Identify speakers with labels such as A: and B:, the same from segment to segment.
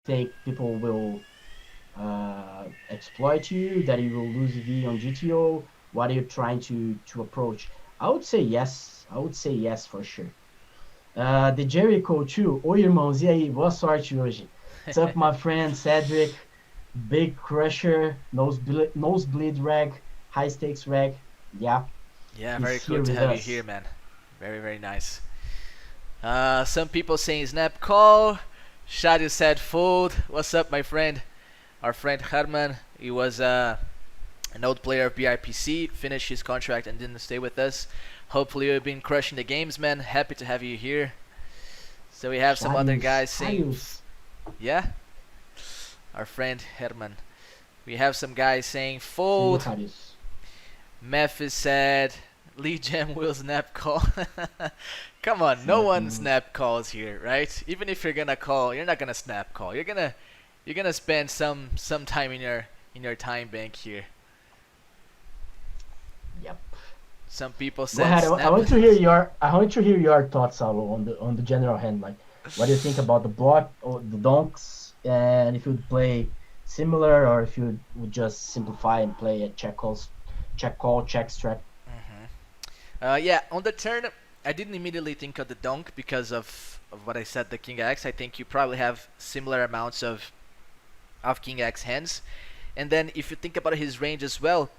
A: think people will exploit you, that you will lose V on GTO? What are you trying to approach? I would say yes. I would say yes for sure. The Jericho too. Oi, irmãos, e aí? Boa sorte hoje. What's up, my friend Cedric? Big Crusher, nosebleed rag, high stakes rag. Yeah,
B: Yeah,
A: he's
B: very cool
A: here
B: to
A: with
B: have you here,
A: us.
B: man. Very, very nice. Some people saying snap call. Shadu said fold. What's up, my friend? Our friend Herman, he was an old player of BrPC, finished his contract and didn't stay with us. Hopefully you've been crushing the games, man. Happy to have you here. So we have some other
A: Shadius,
B: guys saying,
A: Shadius.
B: yeah, our friend Herman. We have some guys saying
A: See you,
B: fold.
A: Shadius.
B: Memphis said, Lee Jam will snap call. Come on, no
A: Snap
B: one
A: moves.
B: snap calls here, right? Even if you're gonna call, you're not gonna snap call. You're gonna spend some time in your time bank here.
A: Yep.
B: Some people
A: Go
B: said
A: ahead. I
B: snap.
A: want to hear your thoughts, Saulo, on the general hand. Like, what do you think about the block or the donks, and if you'd play similar, or if you would just simplify and play a check call, check strat.
B: Yeah, on the turn, I didn't immediately think of the donk because of what I said, the King X. I think you probably have similar amounts of King X hands. And then if you think about his range as well,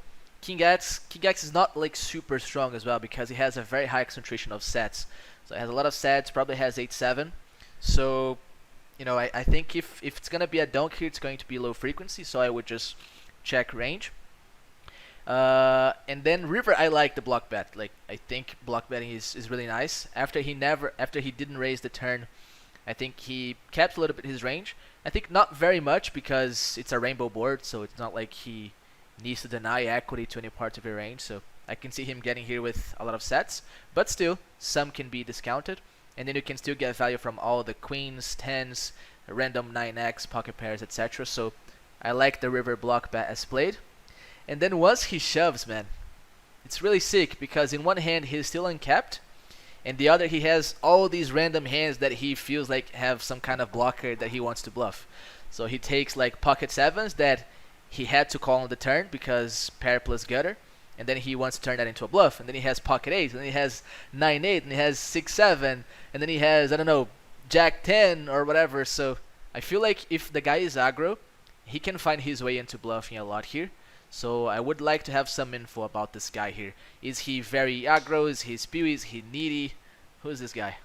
B: King X is not like super strong as well because he has a very high concentration of sets. So he has a lot of sets, probably has 8-7. So, I think if it's gonna be a donk here, it's going to be low frequency, so I would just check range. And then River, I like the block bet. Like I think block betting is really nice. After he didn't raise the turn, I think he kept a little bit his range. I think not very much because it's a rainbow board, so it's not like he needs to deny equity to any part of your range. So I can see him getting here with a lot of sets, but still some can be discounted, and then you can still get value from all the queens, tens, random 9x, pocket pairs, etc. So I like the River block bet as played. And then once he shoves, man, it's really sick because in one hand he's still uncapped, and the other he has all these random hands that he feels like have some kind of blocker that he wants to bluff. So he takes like pocket sevens that he had to call on the turn because pair plus gutter, and then he wants to turn that into a bluff. And then he has pocket eight, and then he has 9-8, and he has 6-7, and then he has, I don't know, jack 10 or whatever. So I feel like if the guy is aggro, he can find his way into bluffing a lot here. So I would like to have some info about this guy here. Is he very aggro? Is he spewy? Is he needy? Who is this guy?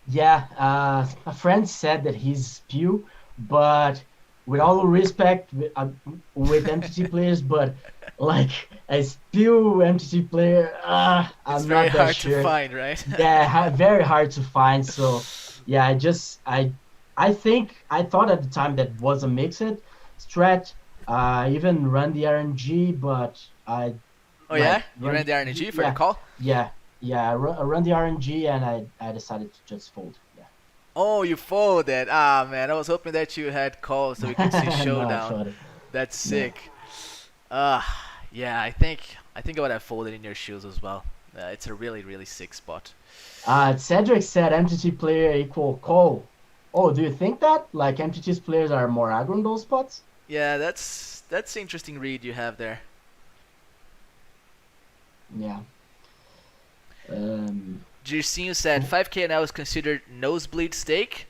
A: Yeah, a friend said that he's spew, but with all due respect with MTT players, but like a spew MTT player,
B: It's
A: I'm
B: very
A: not that
B: hard to
A: sure.
B: find, right?
A: Yeah, very hard to find. So yeah, I think I thought at the time that was a mixed strat. Even run the RNG, but I
B: Oh
A: like
B: yeah, you
A: run
B: ran
A: the
B: the RNG for the
A: yeah
B: call.
A: yeah yeah I run the RNG, and I decided to just fold.
B: Oh, you folded. Ah man, I was hoping that you had called so we could see
A: Yeah. No, I
B: showdown.
A: thought it.
B: That's
A: No.
B: sick. Yeah, I think I would have folded in your shoes as well. It's a really really sick spot.
A: Cedric said MTT player equal call. Oh, do you think that? Like MTT's players are more aggro in those spots?
B: Yeah, that's an interesting read you have there.
A: Yeah. Um,
B: Jircinho said 5k now is considered nosebleed stake.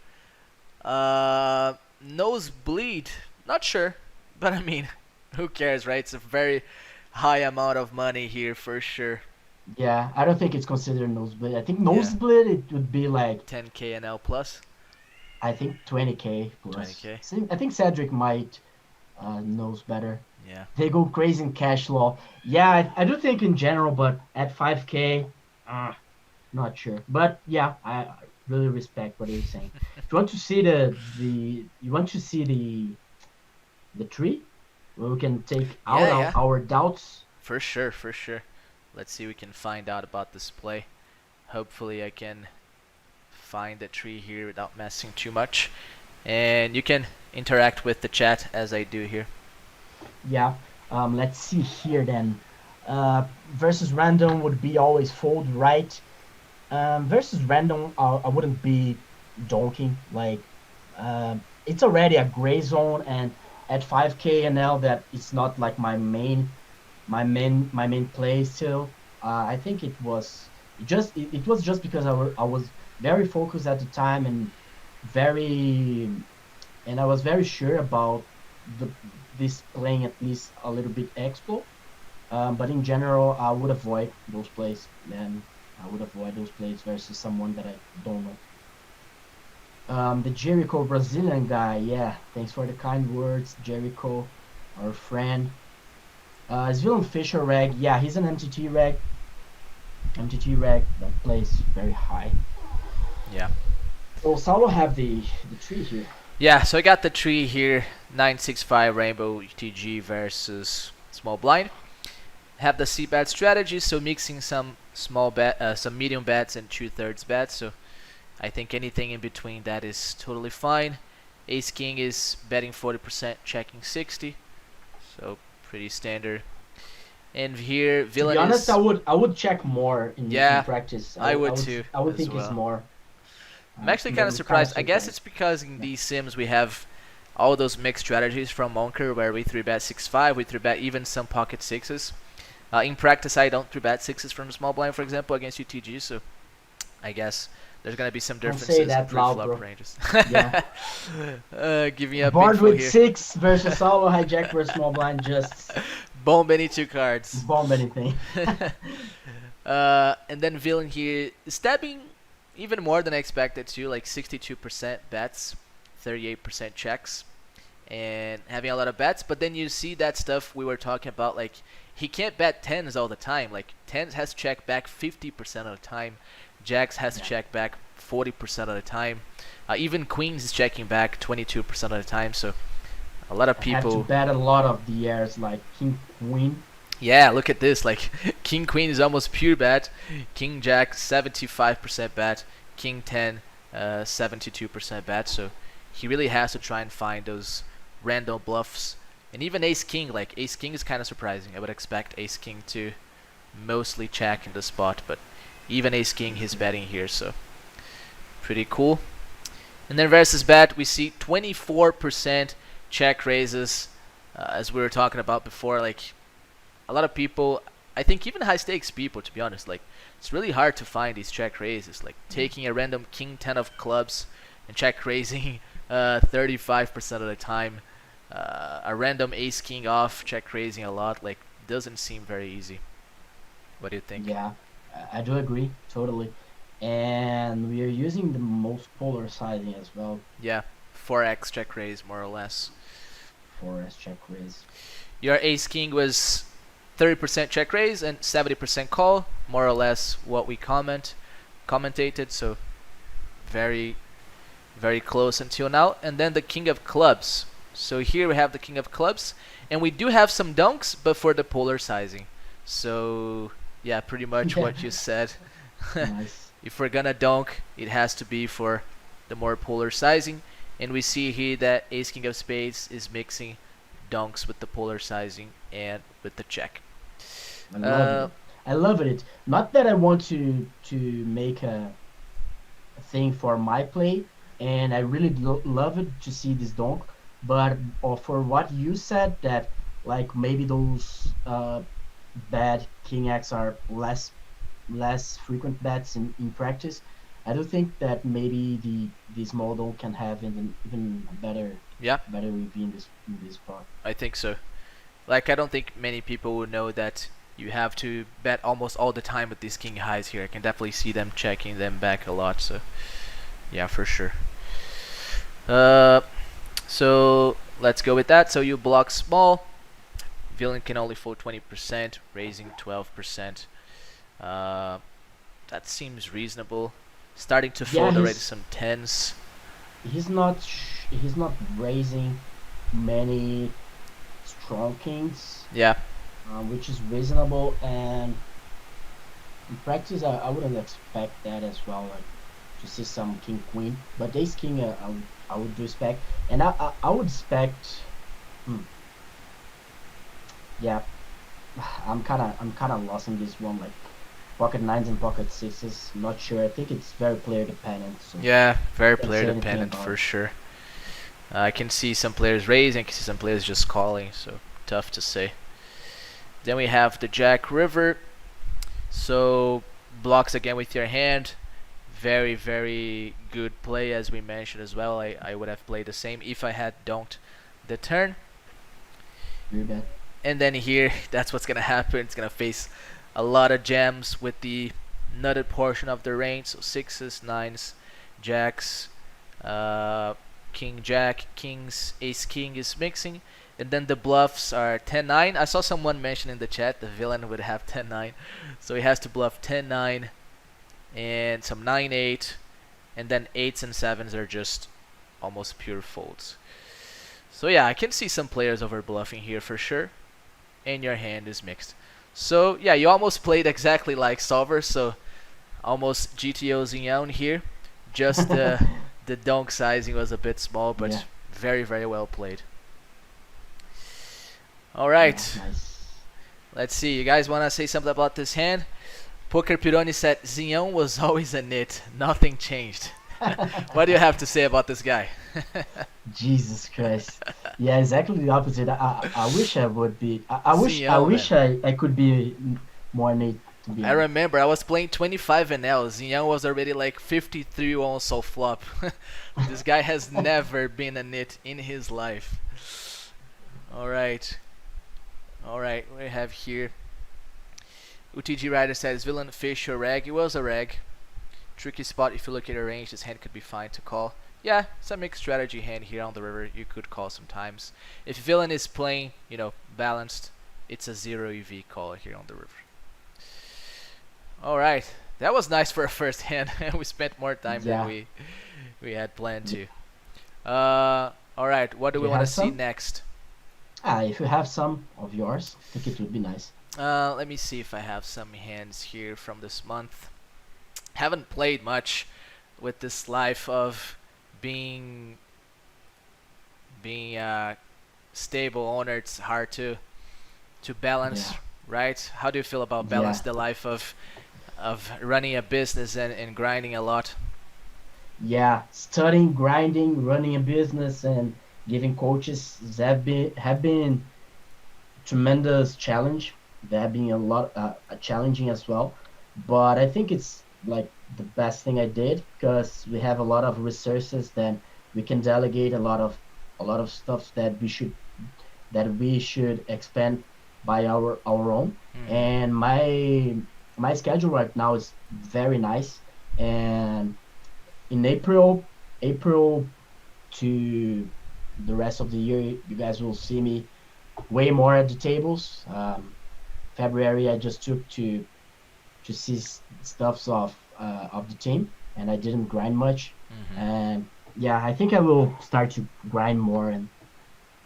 B: Nosebleed, not sure, but I mean, who cares, right? It's a very high amount of money here for sure.
A: yeah, I don't think it's considered nosebleed. I think
B: Yeah,
A: nosebleed it would be like
B: 10k and L plus,
A: I think 20k plus.
B: 20k.
A: I think Cedric might knows better.
B: Yeah.
A: They go crazy in cash law. Yeah, I do think in general, but at 5k, uh, not sure. But yeah, I really respect what you're saying. If you want to see you want to see the tree where we can take out
B: Yeah, yeah.
A: our doubts.
B: For sure, for sure. Let's see if we can find out about this play. Hopefully I can find the tree here without messing too much. And you can interact with the chat as I do here.
A: Yeah. Let's see here then. Versus random would be always fold, right? Versus random, I wouldn't be donking. Like, it's already a gray zone, and at 5K and now that it's not like my main play still. I think it was just because I was very focused at the time and very and I was very sure about the this playing at least a little bit expo. But in general, I would avoid those plays, and I would avoid those plays versus someone that I don't know. The Jericho Brazilian guy, yeah. Thanks for the kind words, Jericho, our friend. Is Villain Fisher reg? Yeah, he's an MTT reg. MTT reg that plays very high.
B: Yeah.
A: So Saulo have the tree here.
B: Yeah, so I got the tree here, 965 Rainbow TG versus Small Blind. Have the C bet strategy, so mixing some some medium bets and 2/3 bets. So I think anything in between that is totally fine. Ace King is betting 40%, checking 60, so pretty standard. And here,
A: To be
B: Villain
A: honest,
B: is
A: I would check more in
B: yeah,
A: practice.
B: I would too
A: I would
B: as
A: think it's
B: well.
A: more.
B: I'm actually kind of
A: I'm kind of
B: surprised. I guess it's
A: surprised.
B: because in
A: Yeah.
B: these sims we have all those mixed strategies from Monker where we 3-bet 6-5, we 3-bet even some pocket sixes. In practice, I don't 3-bet sixes from small blind, for example, against UTG, so I guess there's gonna be some
A: Don't say
B: differences in
A: that loud,
B: pre-flop
A: bro.
B: ranges.
A: Yeah.
B: Giving up
A: Board
B: info
A: with
B: here.
A: 6 versus Saulo hijack versus small blind, just
B: Bomb any two cards.
A: bomb anything.
B: And then Villain here stabbing even more than I expected to, like 62% bets, 38% checks, and having a lot of bets. But then you see that stuff we were talking about, like he can't bet tens all the time. Like tens has to check back 50% of the time, jacks has to
A: Yeah.
B: check back 40% of the time. Even queens is checking back 22% of the time. So a lot of
A: I had to
B: people.
A: bet a lot of the airs like king queen.
B: Yeah, look at this. Like King Queen is almost pure bet. King Jack 75% bet. King 10 72% bet. So he really has to try and find those random bluffs. And even Ace King, like Ace King is kind of surprising. I would expect Ace King to mostly check in the spot, but even Ace King he's betting here, so pretty cool. And then versus bet, we see 24% check raises, as we were talking about before. Like a lot of people, I think even high stakes people, to be honest, like it's really hard to find these check raises. Like taking a random king 10 of clubs and check raising 35% of the time. A random ace king off check raising a lot. Like doesn't seem very easy. What do you think?
A: Yeah, I do agree totally. And we are using the most polar sizing as well
B: Yeah, 4x check raise more or less.
A: for as check raise.
B: Your ace king was 30% check raise and 70% call, more or less what we commentated. So very very close until now. And then the king of clubs. So here we have the king of clubs, and we do have some donks, but for the polar sizing. So yeah, pretty much
A: Yeah.
B: what you said.
A: Nice.
B: If we're gonna donk, it has to be for the more polar sizing. And we see here that ace king of spades is mixing donks with the polar sizing and with the check.
A: I love it. I love it. Not that I want to make a thing for my play, and I really love it to see this donk. But for what you said, that like maybe those bad king X are less frequent bets in practice. I do think that maybe this model can have even a
B: Yeah,
A: better review in this part.
B: I think so. Like I don't think many people will know that you have to bet almost all the time with these king highs here. I can definitely see them checking them back a lot. So yeah, for sure. Uh, so let's go with that. So you block small. Villain can only fold 20%, raising 12%. Uh, that seems reasonable. Starting to
A: Yeah,
B: fold already some tens.
A: he's not raising many strong kings,
B: Yeah,
A: which is reasonable. And in practice, I wouldn't expect that as well. Like to see some king queen, but ace king, I would do expect, and I would expect. Hmm, yeah, I'm kind of lost in this one. Like pocket nines and pocket sixes. Not sure. I think it's very player dependent. So
B: yeah, very
A: can't say
B: player
A: anything
B: dependent
A: about
B: for
A: it.
B: sure. I can see some players raising, I can see some players just calling, so tough to say. Then we have the Jack River. So blocks again with your hand. Very, very good play, as we mentioned as well. I would have played the same if I had donked the turn.
A: Very bad.
B: And then here, that's what's gonna happen. It's gonna face a lot of jams with the nutted portion of the range. So sixes, nines, jacks, king, jack, kings, ace, king is mixing. And then the bluffs are 10-9. I saw someone mention in the chat the villain would have 10-9. So he has to bluff 10-9 and some 9-8. And then 8s and 7s are just almost pure folds. So yeah, I can see some players over bluffing here for sure. And your hand is mixed. So yeah, you almost played exactly like Solver. So almost GTO zinhao here. Just the donk sizing was a bit small, but
A: Yeah.
B: very, very well played. All right,
A: Yeah, nice.
B: let's see. You guys want to say something about this hand? Poker Pironi said zinhao was always a nit. Nothing changed. What do you have to say about this guy?
A: Jesus Christ. Yeah, exactly the opposite. I wish I would be. I
B: Zinhao,
A: wish
B: man.
A: I could be more neat, to be
B: I
A: honest.
B: remember I was playing 25 NL. zinhao was already like 53 on soft flop. This guy has never been a nit in his life. All right. All right, we have here UTG Rider says villain fish or reg. It was a reg. Tricky spot if you look at your range. This hand could be fine to call. Yeah, it's a mixed strategy hand here on the river. You could call sometimes. If villain is playing, balanced, it's a 0 EV call here on the river. All right, that was nice for a first hand. We spent more time than
A: Yeah.
B: we had planned to. All right, what do
A: Do
B: we
A: you
B: want to
A: have
B: see
A: some?
B: next?
A: If you have some of yours, I think it would be nice.
B: Let me see if I have some hands here from this month. Haven't played much with this life of being being stable owner. It's hard to balance,
A: Yeah.
B: right? How do you feel about balance
A: Yeah.
B: the life of running a business and grinding a lot?
A: Yeah. Studying, grinding, running a business, and giving coaches have been tremendous challenge. They have been a lot challenging as well. But I think it's like the best thing I did because we have a lot of resources that we can delegate a lot of stuff that we should expand by our own.
B: Mm-hmm.
A: And my schedule right now is very nice. And in April to the rest of the year, you guys will see me way more at the tables. February I just took to see stuffs of the team, and I didn't grind much.
B: Mm-hmm.
A: And yeah, I think I will start to grind more and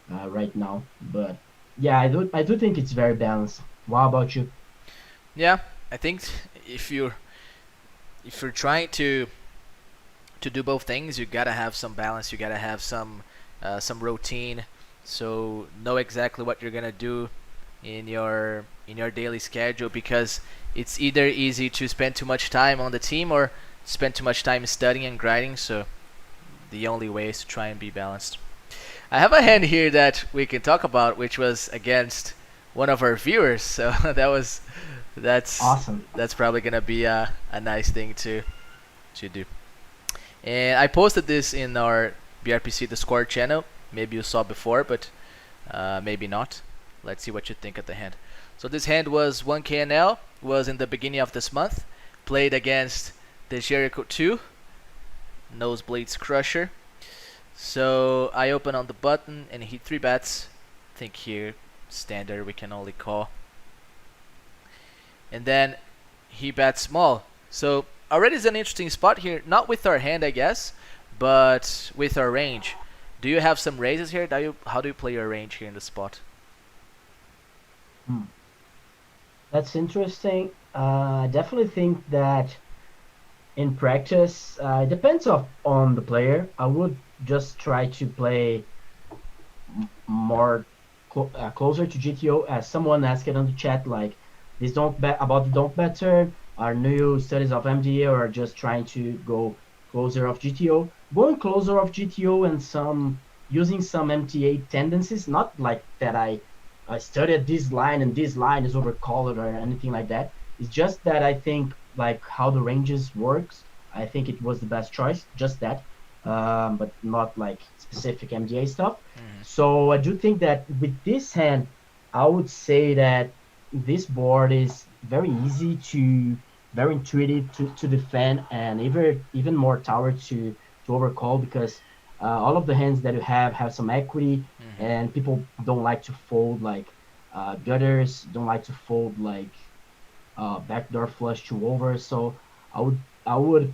A: right now. But yeah, I do think it's very balanced. What about you?
B: Yeah, I think if you're trying to do both things, you gotta have some balance. You gotta have some routine. So know exactly what you're gonna do in your daily schedule because it's either easy to spend too much time on the team or spend too much time studying and grinding. So the only way is to try and be balanced. I have a hand here that we can talk about, which was against one of our viewers. So that's
A: Awesome.
B: that's probably gonna be a nice thing to do. And I posted this in our BrPC Discord channel. Maybe you saw before, but maybe not. Let's see what you think of the hand. So this hand was 1KNL, was in the beginning of this month. Played against the Jericho 2, Nosebleeds Crusher. So I open on the button and he 3 bets. I think here, standard, we can only call. And then he bets small. So already is an interesting spot here. Not with our hand, I guess, but with our range. Do you have some raises here? How do you play your range here in the spot?
A: Hmm. That's interesting. I definitely think that in practice, it depends on the player. I would just try to play more closer to GTO, as someone asked it on the chat, like this don't bet about the don't better. Are new studies of MDA or just trying to go closer of GTO? Going closer of GTO and some using some MTA tendencies. Not like that I studied this line and this line is overcolored or anything like that. It's just that I think like how the ranges works. I think it was the best choice. Just that, but not like specific MDA stuff.
B: Mhm.
A: So I do think that with this hand, I would say that this board is very easy to, very intuitive to defend, and even more tower to overcall because all of the hands that you have some equity,
B: Mhm.
A: and people don't like to fold like gutters, don't like to fold like backdoor flush to over. So I would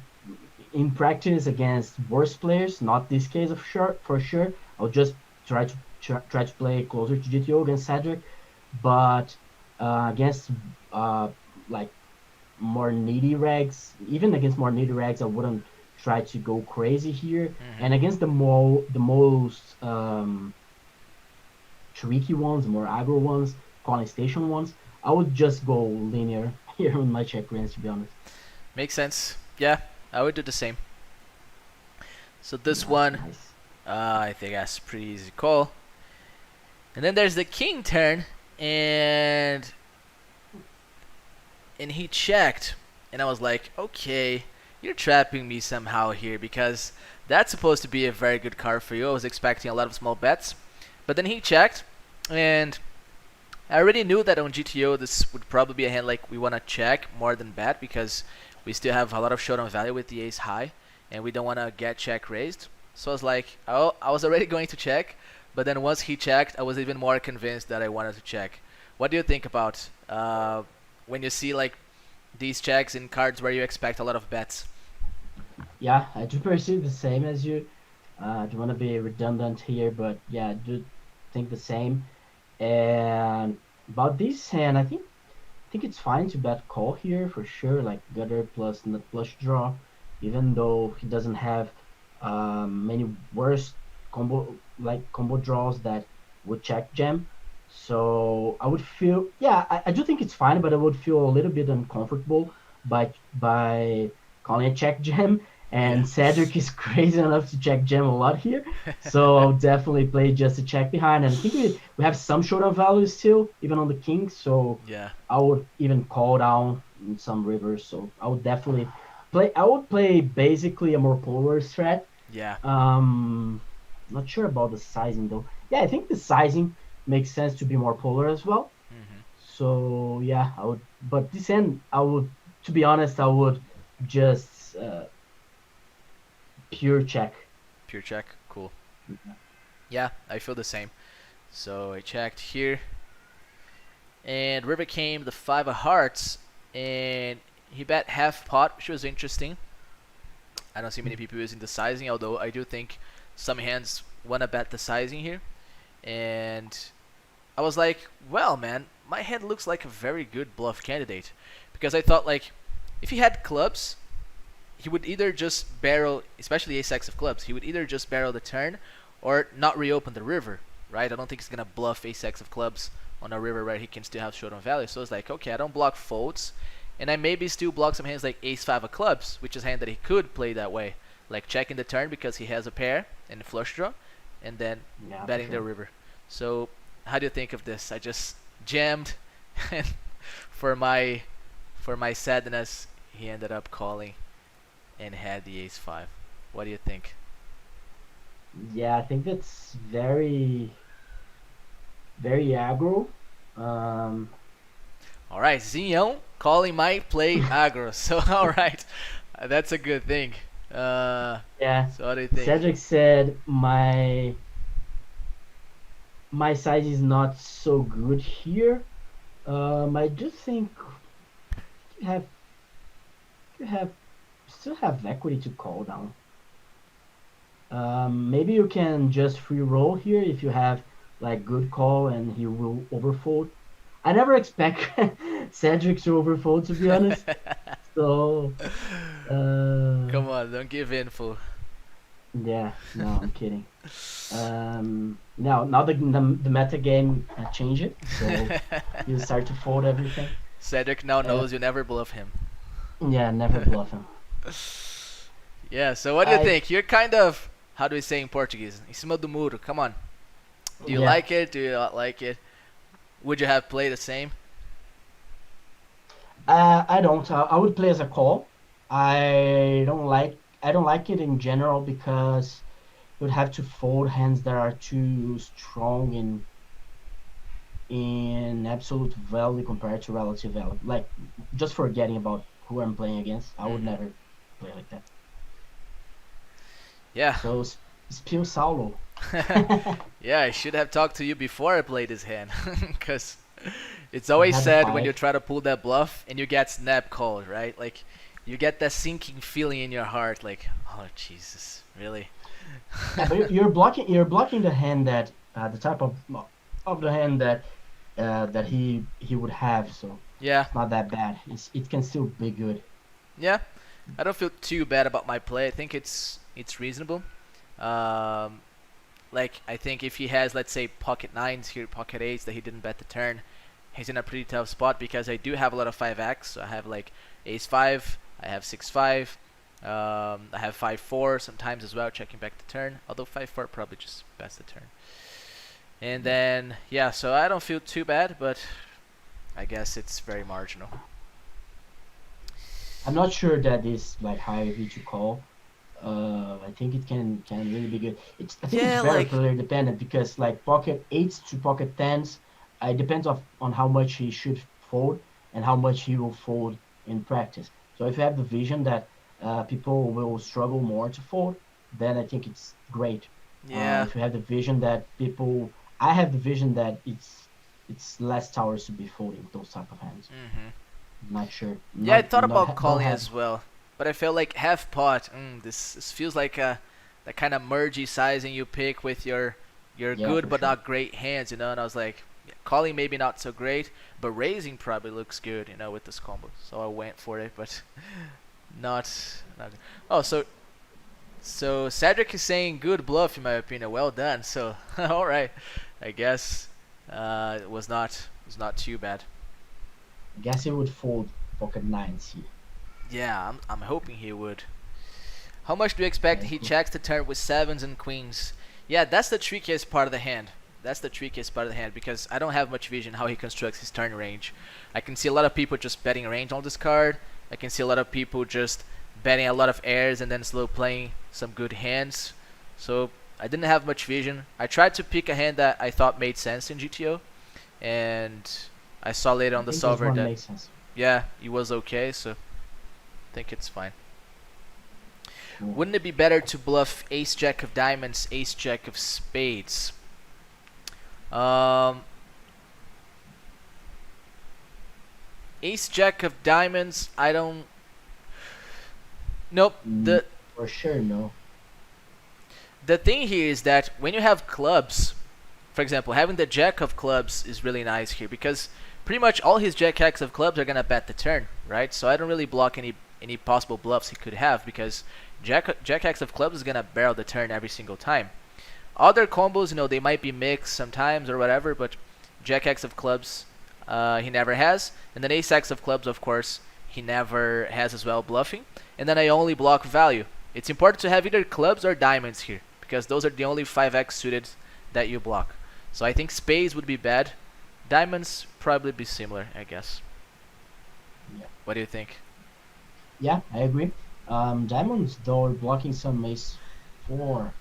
A: in practice against worse players, not this case of sure for sure. I'll just try to play closer to GTO against Cedric, but against uh, like more needy rags, even against more needy rags, I wouldn't try to go crazy here.
B: Mhm.
A: And against the most tricky ones, more aggro ones, calling station ones, I would just go linear here on my check range, to be honest.
B: Makes sense. Yeah, I would do the same. So this
A: Nice,
B: one,
A: nice.
B: I think that's a pretty easy call. And then there's the king turn, and he checked, and I was like, okay, you're trapping me somehow here because that's supposed to be a very good card for you. I was expecting a lot of small bets, but then he checked, and I already knew that on GTO this would probably be a hand like we want to check more than bet because we still have a lot of showdown value with the ace high, and we don't want to get check raised. So I was like, oh, I was already going to check, but then once he checked, I was even more convinced that I wanted to check. What do you think about when you see like these checks in cards where you expect a lot of bets?
A: Yeah, I do perceive the same as you. I don't want to be redundant here, but yeah, I do think the same. And about this hand, I think it's fine to bet call here for sure, like gutter plus nut flush draw, even though he doesn't have many worse combo draws that would check jam. So I would feel, yeah, I do think it's fine, but I would feel a little bit uncomfortable by calling a check jam.
B: Yeah.
A: And Cedric is crazy enough to check jam a lot here, so I'll definitely play just a check behind. And I think we have some showdown values still, even on the king. So
B: Yeah.
A: I would even call down in some rivers. So I would definitely play. I would play basically a more polar strat.
B: Yeah.
A: Um, Not sure about the sizing though. Yeah, I think the sizing makes sense to be more polar as well.
B: Hmm.
A: So yeah, I would. But this end, I would. To be honest, I would just pure check.
B: Pure check. Cool. Yeah, I feel the same. So I checked here, and river came the five of hearts, and he bet half pot, which was interesting. I don't see many people using the sizing, although I do think some hands want to bet the sizing here. And I was like, well, man, my hand looks like a very good bluff candidate. Because I thought, like, if he had clubs, he would either just barrel, especially ace-x of clubs, he would either just barrel the turn or not reopen the river, right? I don't think he's going to bluff ace-x of clubs on a river where he can still have showdown value. So it's like, okay, I don't block folds, and I maybe still block some hands like ace-5 of clubs, which is a hand that he could play that way. Like checking the turn because he has a pair and a flush draw, and then
A: Yeah, for
B: betting the
A: sure.
B: river. So how do you think of this? I just jammed, and for my sadness, he ended up calling and had the ace-5. What do you think?
A: Yeah, I think that's very aggro. Um,
B: All right, Zinhao calling my play aggro. So all right, that's a good thing. Uh,
A: yeah,
B: so what do you think?
A: Cedric said my size is not so good here. I do think you have you have still have equity to call down. Maybe you can just free roll here if you have like good call and he will overfold. I never expect Cedric to overfold, to be honest. So
B: Come on, don't give in, fool.
A: yeah, no, I'm kidding. Now the meta game changed it, so you start to fold everything.
B: Cedric now
A: Uh,
B: knows you never bluff him.
A: yeah, never bluff him.
B: Yeah, so what do you
A: I
B: think? You're kind of how do we say in Portuguese? Em cima do muro. Come on. Do you
A: Yeah,
B: like it? Do you not like it? Would you have played the same?
A: I don't. I would play as a call. I don't like it in general because you would have to fold hands that are too strong in absolute value compared to relative value. Like just forgetting about who I'm playing against. I would
B: Mm-hmm.
A: never play like that.
B: Yeah.
A: So Spill Saulo.
B: Yeah, I should have talked to you before I played this hand, because it's
A: You
B: always
A: had the
B: sad when you
A: five.
B: try to pull that bluff and you get snap called, right? Like, you get that sinking feeling in your heart, like, oh Jesus, really?
A: Yeah, but you're blocking the hand that the type of the hand that he would have. So
B: Yeah,
A: it's not that bad. It can still be good.
B: yeah. I don't feel too bad about my play. I think it's reasonable. Um, like I think if he has, let's say, pocket nines here, pocket eights that he didn't bet the turn, he's in a pretty tough spot because I do have a lot of 5x. So I have like ace 5, I have 6 5, I have 5 4 sometimes as well, checking back the turn. Although 5 4 probably just bets the turn. And then yeah, so I don't feel too bad, but I guess it's very marginal.
A: I'm not sure that is like high V to call. I think it can really be good. I think it's
B: Yeah,
A: very
B: like
A: player dependent because like pocket eights to pocket tens, it depends on how much he should fold and how much he will fold in practice. So if you have the vision that people will struggle more to fold, then I think it's great.
B: yeah.
A: If you have the vision that I have the vision that it's less towers to be folding those type of hands.
B: Mhm.
A: Not sure.
B: Yeah, I
A: Not
B: thought
A: not
B: about
A: don't
B: calling
A: have.
B: as well, but I felt like half pot. This feels like a that kind of mergey sizing you pick with your
A: Yeah,
B: good
A: for
B: but
A: sure.
B: not great hands, And I was like, yeah, calling maybe not so great, but raising probably looks good, with this combo. So I went for it, but not not. Good. Oh, so Cedric is saying good bluff in my opinion. Well done. So all right, I guess it was not too bad.
A: I guess he would fold pocket nines here.
B: Yeah, I'm hoping he would. How much do you expect
A: Okay,
B: he
A: cool.
B: checks the turn with sevens and queens? Yeah, that's the trickiest part of the hand. That's the trickiest part of the hand because I don't have much vision how he constructs his turn range. I can see a lot of people just betting range on this card. I can see a lot of people just betting a lot of airs and then slow playing some good hands. So I didn't have much vision. I tried to pick a hand that I thought made sense in GTO, and I saw later
A: I
B: on the
A: think this
B: solver
A: one
B: that
A: makes sense.
B: yeah, it was okay. So I think it's fine.
A: Cool.
B: Wouldn't it be better to bluff ace jack of diamonds, ace jack of spades? Um, ace jack of diamonds, I don't. Nope.
A: Mm,
B: The
A: for sure, no.
B: the thing here is that when you have clubs, for example, having the jack of clubs is really nice here because pretty much all his jack X of clubs are gonna bet the turn, right? So I don't really block any possible bluffs he could have because jack X of clubs is gonna barrel the turn every single time. Other combos, they might be mixed sometimes or whatever, but Jack X of clubs, he never has, and then Ace X of clubs, of course, he never has as well bluffing. And then I only block value. It's important to have either clubs or diamonds here because those are the only 5x suited that you block. So I think spades would be bad. Diamonds probably be similar, I guess.
A: Yeah,
B: What do you think?
A: yeah, I agree. Diamonds though are blocking some ace four.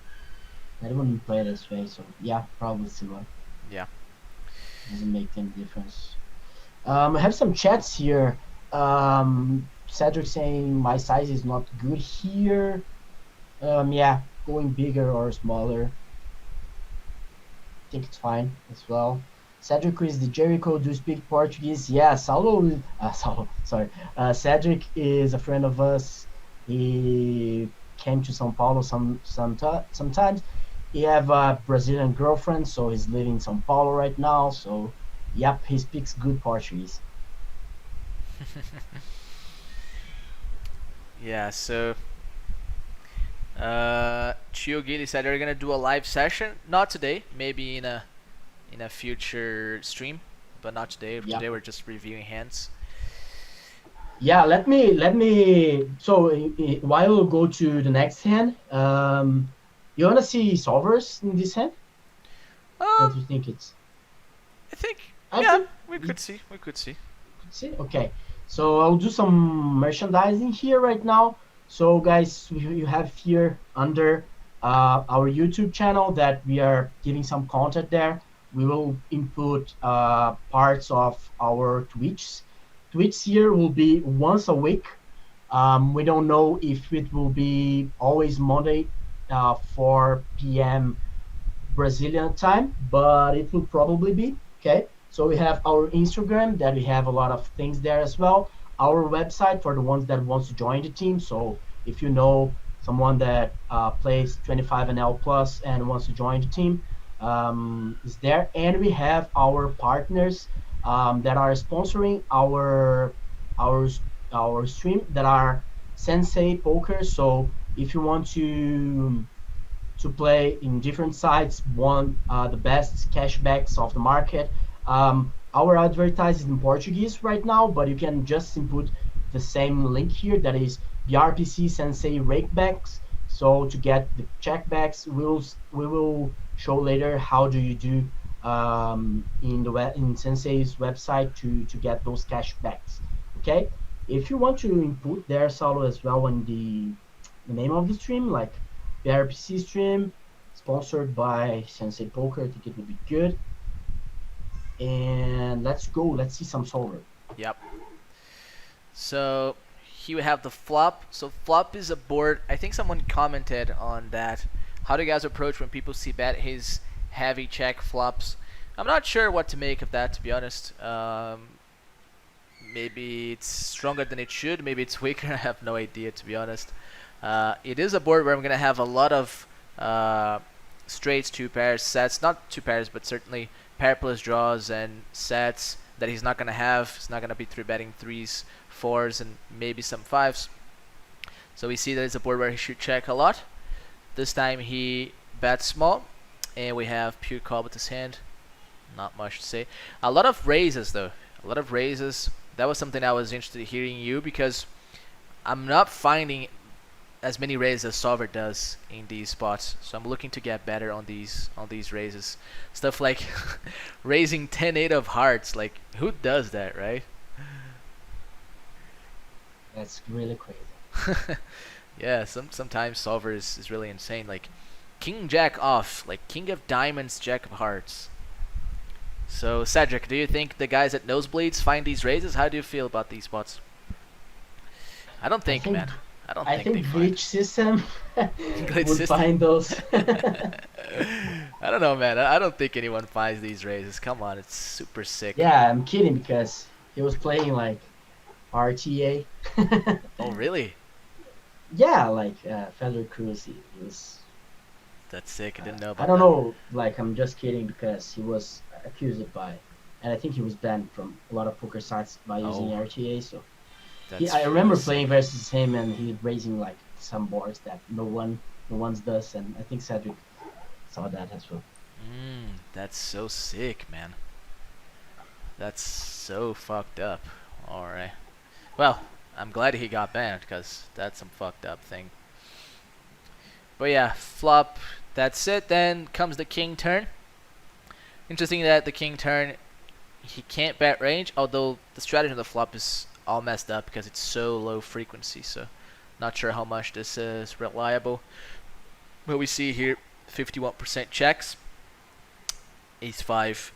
A: I wouldn't play this way, so yeah, probably similar.
B: Yeah.
A: Doesn't make any difference. I have some chats here. Cedric saying my size is not good here. Yeah, going bigger or smaller. I think it's fine as well. Cedric is the Jericho. Do you speak Portuguese? Yeah, Saulo, sorry. Cedric is a friend of us. He came to São Paulo sometimes. He have a Brazilian girlfriend, so he's living in São Paulo right now. So, yep, he speaks good Portuguese.
B: Yeah, so Chio Gili said they're gonna do a live session. Not today, maybe in a future stream, but not today.
A: Yeah,
B: Today we're just reviewing hands.
A: yeah. Let me. So while we'll go to the next hand, You wanna see solvers in this hand? Don't
B: Um,
A: you think it's?
B: I think
A: I
B: yeah,
A: think
B: we
A: we
B: could see. We could see.
A: could see. Okay, so I'll do some merchandising here right now. So guys, you have here under our YouTube channel that we are giving some content there. We will input parts of our Twitch. Twitch here will be once a week. We don't know if it will be always Monday, 4 p.m. Brazilian time, but it will probably be. Okay. So we have our Instagram that we have a lot of things there as well. Our website for the ones that wants to join the team. So if you know someone that plays 25 and L plus and wants to join the team, is there. And we have our partners that are sponsoring our our stream that are Sensei Poker. So if you want to play in different sites, won the best cashbacks of the market. Our advertise is in Portuguese right now, but you can just input the same link here that is BrPC Sensei rakebacks. So to get the checkbacks, we will show later how do you do in Sensei's website to get those cashbacks. Okay, if you want to input their solo as well in the name of the stream, like the RPC stream, sponsored by Sensei Poker. I think it would be good. And let's go. Let's see some solver.
B: Yep. So here we have the flop. So flop is a board. I think someone commented on that. How do you guys approach when people see bet his heavy check flops? I'm not sure what to make of that, to be honest. Maybe it's stronger than it should. Maybe it's weaker. I have no idea, to be honest. It is a board where I'm gonna have a lot of straights, two pairs, sets. Not two pairs, but certainly pair plus draws and sets that he's not gonna have. He's not gonna be three betting threes, fours, and maybe some fives. So we see that it's a board where he should check a lot. This time he bets small, and we have pure call with his hand. Not much to say. A lot of raises though. A lot of raises. That was something I was interested in hearing you, because I'm not finding as many raises as solver does in these spots. So I'm looking to get better on these raises. Stuff like raising 10-8 of hearts. Like, who does that, right?
A: That's really crazy.
B: Yeah, sometimes solver is really insane. Like king jack off, like king of diamonds, jack of hearts. So Cedric, do you think the guys at Nosebleeds find these raises? How do you feel about these spots? I don't
A: I
B: think,
A: think
B: man. I don't
A: I
B: think they
A: think
B: find.
A: glitch system
B: Glitch
A: would
B: system.
A: find those.
B: I don't know, man. I don't think anyone finds these raises. Come on, it's super sick.
A: Yeah, I'm kidding because he was playing like RTA.
B: Oh, really?
A: Yeah, like Feather Cruz. He was.
B: That's sick. I didn't know
A: I
B: about
A: don't
B: that.
A: know. Like I'm just kidding because he was accused by, and I think he was banned from a lot of poker sites by using
B: Oh,
A: RTA. So I
B: that's really
A: remember
B: sick.
A: playing versus him, and he raising like some boards that no one's does, and I think Cedric saw that as well.
B: That's so sick, man. That's so fucked up. Alright. Well, I'm glad he got banned, because that's some fucked up thing. But yeah, flop. That's it. Then comes the king turn. Interesting that the king turn, he can't bet range, although the strategy of the flop is all messed up because it's so low frequency. So not sure how much this is reliable. But we see here 51% checks. Ace 5.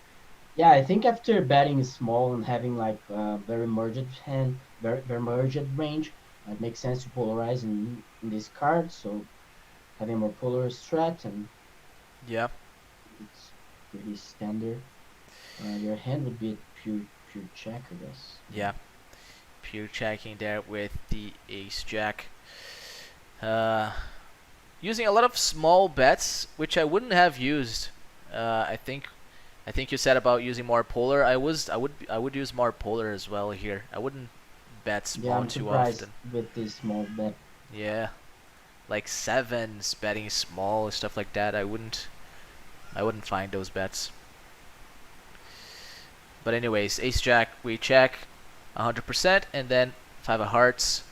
A: Yeah, I think after betting small and having like very merged hand, very merged range, it makes sense to polarize in this card. So having more polar strat, and
B: Yeah,
A: it's pretty standard. Your hand would be a pure check, I guess.
B: yeah. Pure checking there with the ace jack. Uh, Using a lot of small bets, which I wouldn't have used. I think you said about using more polar. I would use more polar as well here. I wouldn't bet
A: Yeah,
B: small
A: I'm
B: too
A: surprised
B: often.
A: with this small bet.
B: Yeah, like sevens betting small stuff like that. I wouldn't find those bets. But anyways, ace jack we check 100%, and then five of hearts.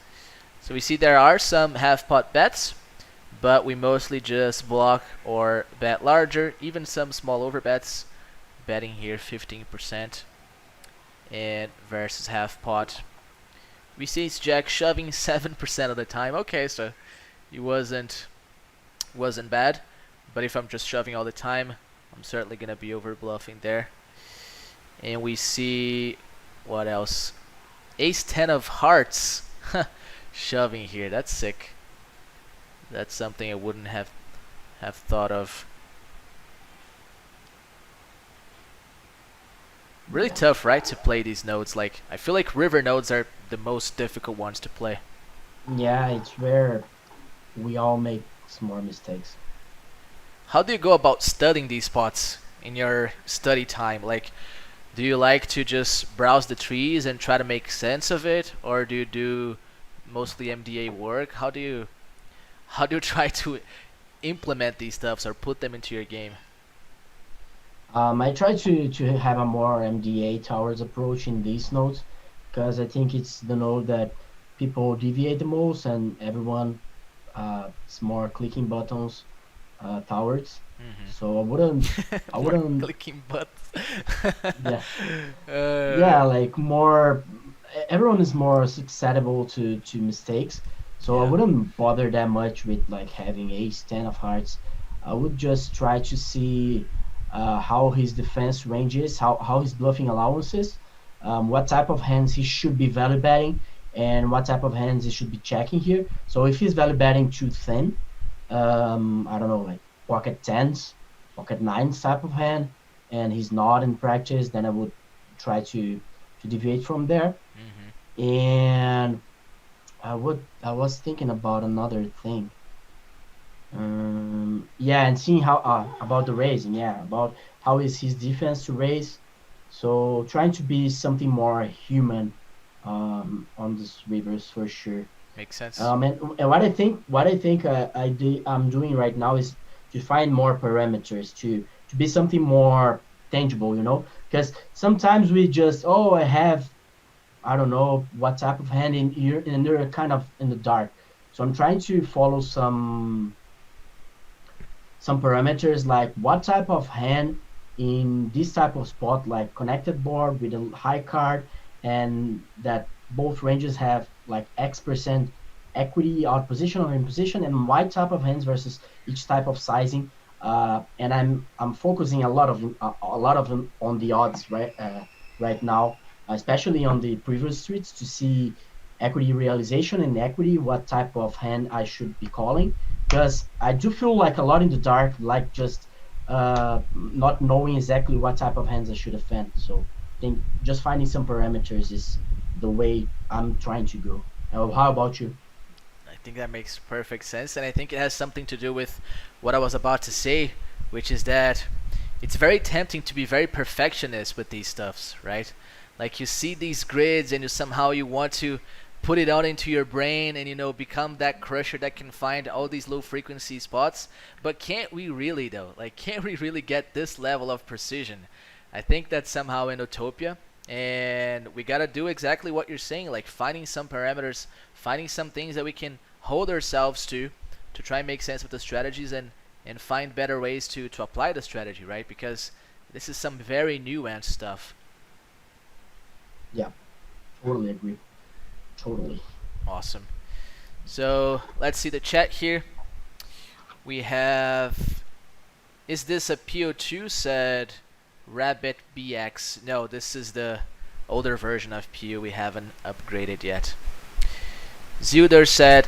B: So we see there are some half pot bets. but we mostly just block or bet larger, even some small overbets. Betting here 15% and versus half pot. We see ace jack shoving 7% of the time. Okay, so he wasn't bad, but if I'm just shoving all the time, I'm certainly gonna be over bluffing there. And we see what else? Ace 10 of hearts. Shoving here. That's sick. That's something I wouldn't have thought of. Really
A: Yeah.
B: tough, right, to play these nodes. Like, I feel like river nodes are the most difficult ones to play.
A: Yeah, it's where we all make small mistakes.
B: How do you go about studying these spots in your study time? Like, do you like to just browse the trees and try to make sense of it, or do you do mostly MDA work? How do you try to implement these stuffs or put them into your game?
A: I try to have a more MDA towards approach in these nodes because I think it's the node that people deviate the most and everyone it's more clicking buttons towards. So I
B: More
A: wouldn't,
B: clicking butts.
A: yeah,
B: uh,
A: yeah, like more. Everyone is more susceptible to mistakes, so I
B: yeah.
A: wouldn't bother that much with like having ace ten of hearts. I would just try to see how his defense range is, how his bluffing allowances, what type of hands he should be value betting, and what type of hands he should be checking here. So if he's value betting too thin, I don't know, like pocket tens, pocket nines type of hand, and he's not in practice, then I would try to deviate from there.
B: Hmm.
A: And I was thinking about another thing. Yeah, and seeing how about the raising, yeah, about how is his defense to raise. So trying to be something more human on this rivers for sure.
B: Makes sense.
A: And what I think I'm doing right now is to find more parameters to be something more tangible, because sometimes we just I have I don't know what type of hand in you're and they're kind of in the dark. So I'm trying to follow some parameters like what type of hand in this type of spot, like connected board with a high card, and that both ranges have like X% equity out position or in position, and what type of hands versus each type of sizing. And I'm focusing a lot of them on the odds right now, especially on the previous streets to see equity realization and equity, what type of hand I should be calling because I do feel like a lot in the dark, like just not knowing exactly what type of hands I should defend. So I think just finding some parameters is the way I'm trying to go. How about you?
B: I think that makes perfect sense, and I think it has something to do with what I was about to say, which is that it's very tempting to be very perfectionist with these stuffs, right? Like you see these grids and you want to put it out into your brain and become that crusher that can find all these low frequency spots. But can't we really though? Like can't we really get this level of precision? I think that's somehow in utopia. And we gotta do exactly what you're saying, like finding some parameters, finding some things that we can hold ourselves to try and make sense with the strategies and find better ways to apply the strategy, right? Because this is some very nuanced stuff.
A: Yeah, totally agree. Totally.
B: Awesome. So let's see the chat here. We have, is this a PO2? Said Rabbit BX. No, this is the older version of PO. We haven't upgraded yet. Zilder said,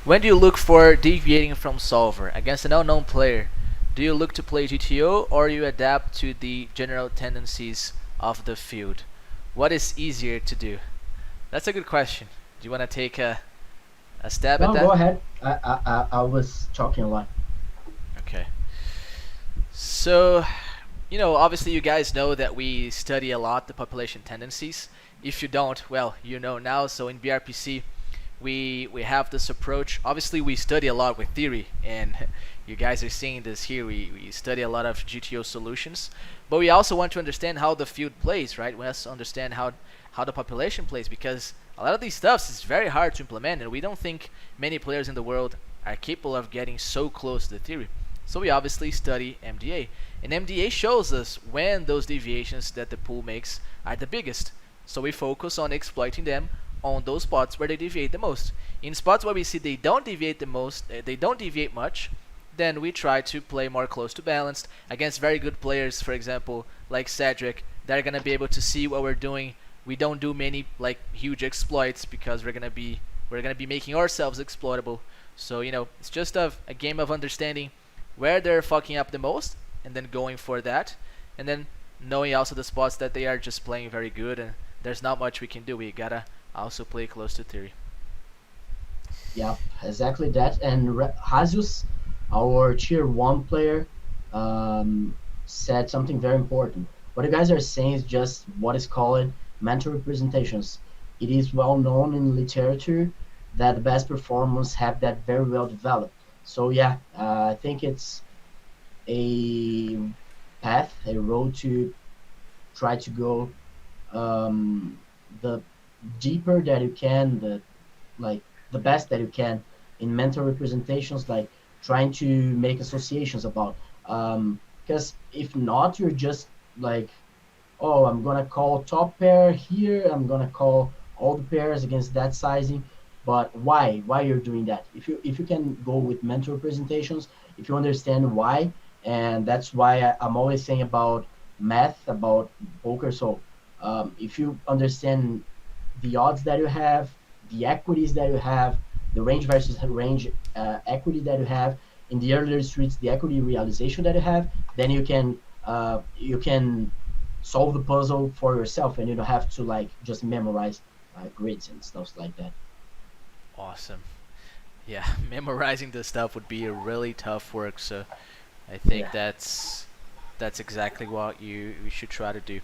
B: when do you look for deviating from solver against an unknown player? Do you look to play GTO or you adapt to the general tendencies of the field? What is easier to do? That's a good question. Do you want to take a stab at
A: No, go
B: that?
A: ahead. I was talking a lot.
B: Okay. So, obviously you guys know that we study a lot the population tendencies. If you don't, well, you know now. So in BrPC, we have this approach. Obviously, we study a lot with theory, and you guys are seeing this here. We study a lot of GTO solutions, but we also want to understand how the field plays, right? We also understand how the population plays because a lot of these stuffs is very hard to implement, and we don't think many players in the world are capable of getting so close to the theory. So we obviously study MDA. And MDA shows us when those deviations that the pool makes are the biggest. So we focus on exploiting them on those spots where they deviate the most. In spots where we see they don't deviate the most, they don't deviate much, then we try to play more close to balanced against very good players, for example, like Cedric. They're gonna be able to see what we're doing. We don't do many like huge exploits because we're gonna be making ourselves exploitable. So it's just a game of understanding where they're fucking up the most, and then going for that, and then knowing also the spots that they are just playing very good, and there's not much we can do. We gotta also play close to theory.
A: Yep, exactly that. And Jesus, our tier one player, said something very important. What you guys are saying is just what is called mental representations. It is well known in literature that the best performers have that very well developed. So yeah, I think it's a path, a road to try to go the deeper that you can, like the best that you can in mental representations, like trying to make associations about. Because if not, you're just like, oh, I'm gonna call top pair here. I'm gonna call all the pairs against that sizing. But why? Why you're doing that? If you can go with mental representations, if you understand why, and that's why I'm always saying about math, about poker. So if you understand the odds that you have, the equities that you have, the range versus range equity that you have in the earlier streets, the equity realization that you have, then you can solve the puzzle for yourself, and you don't have to like just memorize grids and stuff like that.
B: Awesome. Yeah, memorizing this stuff would be a really tough work. So I think
A: Yeah,
B: that's exactly what you should try to do.